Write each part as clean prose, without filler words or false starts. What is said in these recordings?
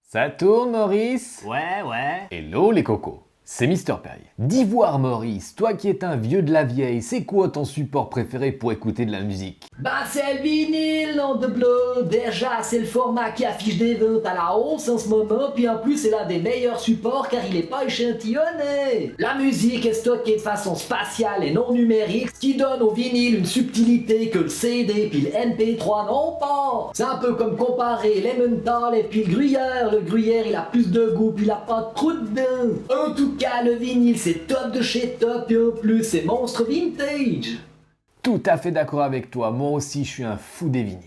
Ça tourne, Maurice? Ouais. Hello les cocos, c'est Mister Perrier. Dis voir, Maurice, toi qui es un vieux de la vieille, c'est quoi ton support préféré pour écouter de la musique? Bah c'est le vinyle, nom de bleu. Déjà c'est le format qui affiche des ventes à la hausse en ce moment, puis en plus c'est l'un des meilleurs supports car il est pas échantillonné. La musique est stockée de façon spatiale et non numérique, ce qui donne au vinyle une subtilité que le CD puis le MP3 n'ont pas. C'est un peu comme comparer l'Emmental et puis le Gruyère. Le Gruyère il a plus de goût puis il a pas de trou dedans. En tout cas le vinyle c'est top de chez top et en plus c'est monstre vintage. Tout à fait d'accord avec toi, moi aussi je suis un fou des vinyles.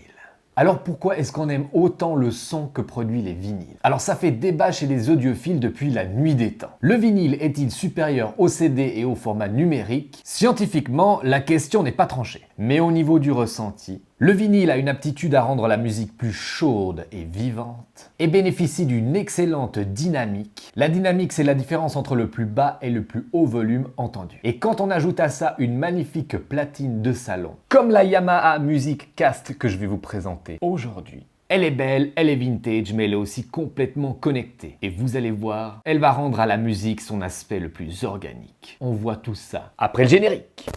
Alors pourquoi est-ce qu'on aime autant le son que produit les vinyles? Alors ça fait débat chez les audiophiles depuis la nuit des temps. Le vinyle est-il supérieur au CD et au format numérique? Scientifiquement, la question n'est pas tranchée. Mais au niveau du ressenti, le vinyle a une aptitude à rendre la musique plus chaude et vivante et bénéficie d'une excellente dynamique. La dynamique, c'est la différence entre le plus bas et le plus haut volume entendu. Et quand on ajoute à ça une magnifique platine de salon, comme la Yamaha Music Cast que je vais vous présenter aujourd'hui, elle est belle, elle est vintage, mais elle est aussi complètement connectée. Et vous allez voir, elle va rendre à la musique son aspect le plus organique. On voit tout ça après le générique.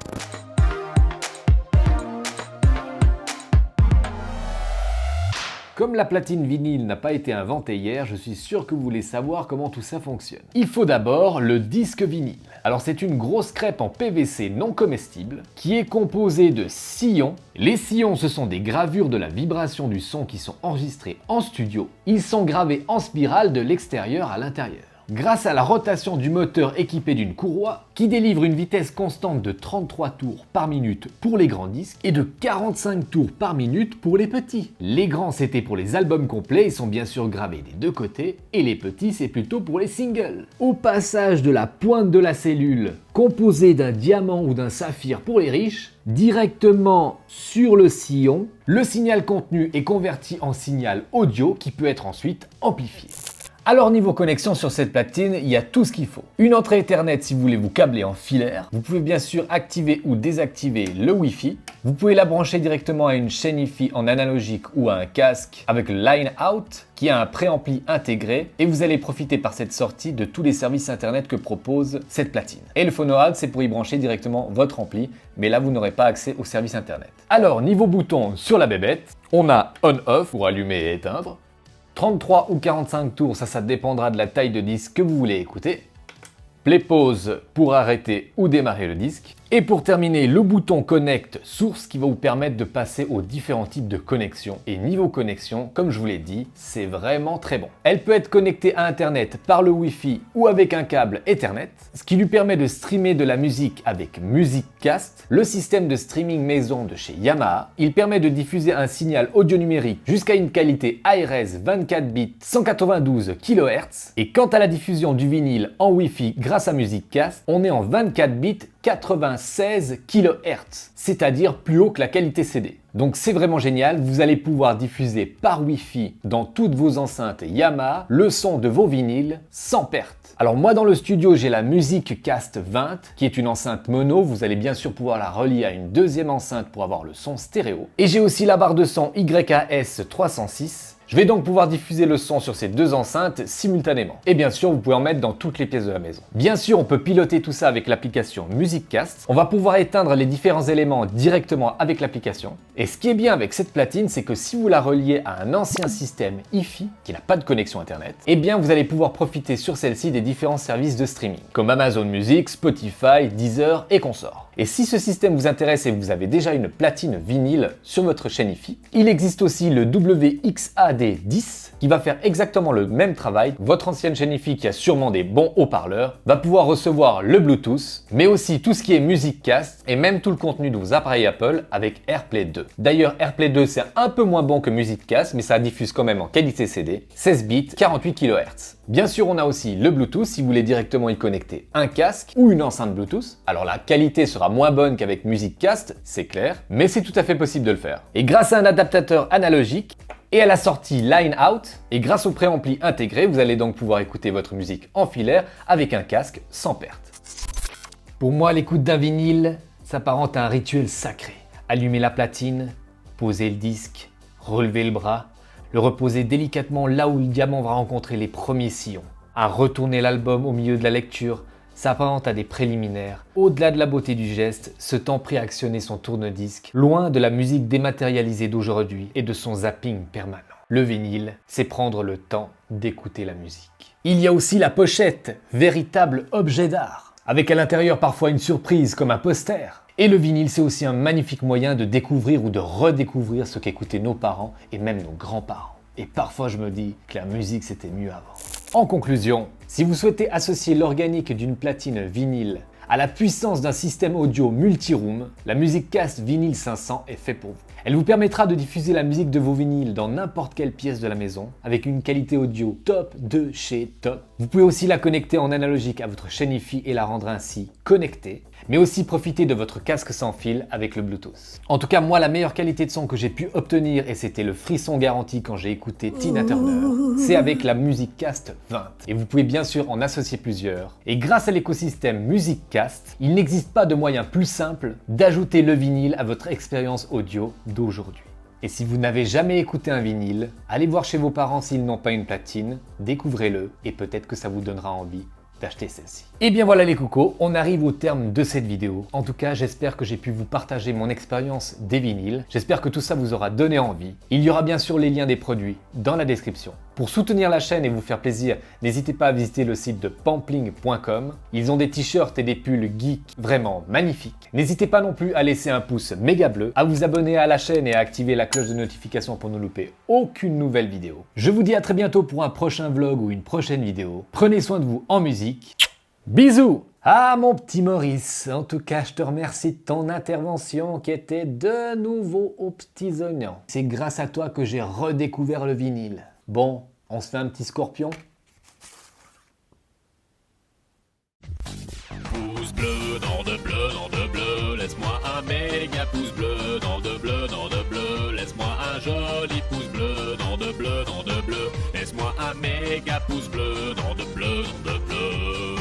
Comme la platine vinyle n'a pas été inventée hier, je suis sûr que vous voulez savoir comment tout ça fonctionne. Il faut d'abord le disque vinyle. Alors c'est une grosse crêpe en PVC non comestible qui est composée de sillons. Les sillons, ce sont des gravures de la vibration du son qui sont enregistrées en studio. Ils sont gravés en spirale de l'extérieur à l'intérieur. Grâce à la rotation du moteur équipé d'une courroie qui délivre une vitesse constante de 33 tours par minute pour les grands disques et de 45 tours par minute pour les petits. Les grands c'était pour les albums complets, ils sont bien sûr gravés des deux côtés, et les petits c'est plutôt pour les singles. Au passage de la pointe de la cellule, composée d'un diamant ou d'un saphir pour les riches, directement sur le sillon, le signal contenu est converti en signal audio qui peut être ensuite amplifié. Alors niveau connexion sur cette platine, il y a tout ce qu'il faut. Une entrée Ethernet si vous voulez vous câbler en filaire. Vous pouvez bien sûr activer ou désactiver le Wi-Fi. Vous pouvez la brancher directement à une chaîne Hi-Fi en analogique ou à un casque avec le Line Out qui a un préampli intégré et vous allez profiter par cette sortie de tous les services internet que propose cette platine. Et le Phono Out c'est pour y brancher directement votre ampli, mais là vous n'aurez pas accès au service internet. Alors niveau bouton sur la bébête, on a On-Off pour allumer et éteindre. 33 ou 45 tours, ça dépendra de la taille de disque que vous voulez écouter. Play pause pour arrêter ou démarrer le disque. Et pour terminer, le bouton Connect Source qui va vous permettre de passer aux différents types de connexions. Et niveau connexion, comme je vous l'ai dit, c'est vraiment très bon. Elle peut être connectée à Internet par le Wi-Fi ou avec un câble Ethernet, ce qui lui permet de streamer de la musique avec MusicCast, le système de streaming maison de chez Yamaha. Il permet de diffuser un signal audio numérique jusqu'à une qualité ARS 24 bits 192 kHz. Et quant à la diffusion du vinyle en Wi-Fi grâce à MusicCast, on est en 24 bits 96 kHz, c'est-à-dire plus haut que la qualité CD. Donc c'est vraiment génial, vous allez pouvoir diffuser par Wi-Fi dans toutes vos enceintes Yamaha le son de vos vinyles sans perte. Alors moi dans le studio j'ai la MusicCast 20 qui est une enceinte mono, vous allez bien sûr pouvoir la relier à une deuxième enceinte pour avoir le son stéréo. Et j'ai aussi la barre de son YAS 306. Je vais donc pouvoir diffuser le son sur ces deux enceintes simultanément. Et bien sûr, vous pouvez en mettre dans toutes les pièces de la maison. Bien sûr, on peut piloter tout ça avec l'application MusicCast. On va pouvoir éteindre les différents éléments directement avec l'application. Et ce qui est bien avec cette platine, c'est que si vous la reliez à un ancien système Hi-Fi qui n'a pas de connexion Internet, eh bien vous allez pouvoir profiter sur celle-ci des différents services de streaming, comme Amazon Music, Spotify, Deezer et consorts. Et si ce système vous intéresse et que vous avez déjà une platine vinyle sur votre chaîne Hi-Fi, il existe aussi le WXAD10 qui va faire exactement le même travail. Votre ancienne chaîne Hi-Fi qui a sûrement des bons haut-parleurs va pouvoir recevoir le Bluetooth, mais aussi tout ce qui est MusicCast et même tout le contenu de vos appareils Apple avec AirPlay 2. D'ailleurs, AirPlay 2 c'est un peu moins bon que MusicCast, mais ça diffuse quand même en qualité CD, 16 bits, 48 kHz. Bien sûr, on a aussi le Bluetooth si vous voulez directement y connecter un casque ou une enceinte Bluetooth. Alors la qualité sera moins bonne qu'avec MusicCast, c'est clair, mais c'est tout à fait possible de le faire. Et grâce à un adaptateur analogique et à la sortie Line Out, et grâce au préampli intégré, vous allez donc pouvoir écouter votre musique en filaire avec un casque sans perte. Pour moi, l'écoute d'un vinyle s'apparente à un rituel sacré. Allumer la platine, poser le disque, relever le bras, le reposer délicatement là où le diamant va rencontrer les premiers sillons, à retourner l'album au milieu de la lecture, s'apparente à des préliminaires. Au-delà de la beauté du geste, ce temps pris à actionner son tourne-disque, loin de la musique dématérialisée d'aujourd'hui et de son zapping permanent. Le vinyle, c'est prendre le temps d'écouter la musique. Il y a aussi la pochette, véritable objet d'art, avec à l'intérieur parfois une surprise comme un poster. Et le vinyle, c'est aussi un magnifique moyen de découvrir ou de redécouvrir ce qu'écoutaient nos parents et même nos grands-parents. Et parfois je me dis que la musique c'était mieux avant. En conclusion, si vous souhaitez associer l'organique d'une platine vinyle à la puissance d'un système audio multi-room, la MusicCast Vinyl 500 est faite pour vous. Elle vous permettra de diffuser la musique de vos vinyles dans n'importe quelle pièce de la maison, avec une qualité audio top de chez top. Vous pouvez aussi la connecter en analogique à votre chaîne Hi-Fi et la rendre ainsi connectée, mais aussi profiter de votre casque sans fil avec le Bluetooth. En tout cas, moi, la meilleure qualité de son que j'ai pu obtenir, et c'était le frisson garanti quand j'ai écouté Tina Turner, c'est avec la MusicCast 20. Et vous pouvez bien sûr en associer plusieurs. Et grâce à l'écosystème MusicCast, il n'existe pas de moyen plus simple d'ajouter le vinyle à votre expérience audio d'aujourd'hui. Et si vous n'avez jamais écouté un vinyle, allez voir chez vos parents s'ils n'ont pas une platine, découvrez-le et peut-être que ça vous donnera envie d'acheter celle-ci. Et bien voilà les cocos, on arrive au terme de cette vidéo. En tout cas, j'espère que j'ai pu vous partager mon expérience des vinyles. J'espère que tout ça vous aura donné envie. Il y aura bien sûr les liens des produits dans la description. Pour soutenir la chaîne et vous faire plaisir, n'hésitez pas à visiter le site de pampling.com. Ils ont des t-shirts et des pulls geeks vraiment magnifiques. N'hésitez pas non plus à laisser un pouce méga bleu, à vous abonner à la chaîne et à activer la cloche de notification pour ne louper aucune nouvelle vidéo. Je vous dis à très bientôt pour un prochain vlog ou une prochaine vidéo. Prenez soin de vous en musique. Bisous! Ah mon petit Maurice, en tout cas je te remercie de ton intervention qui était de nouveau aux petits oignons. C'est grâce à toi que j'ai redécouvert le vinyle. Bon, on se fait un petit scorpion? Pouce bleu, dans de bleu, laisse-moi un méga pouce bleu, dans de bleu, laisse-moi un joli pouce bleu, dans de bleu, laisse-moi un méga pouce bleu, dans de bleu.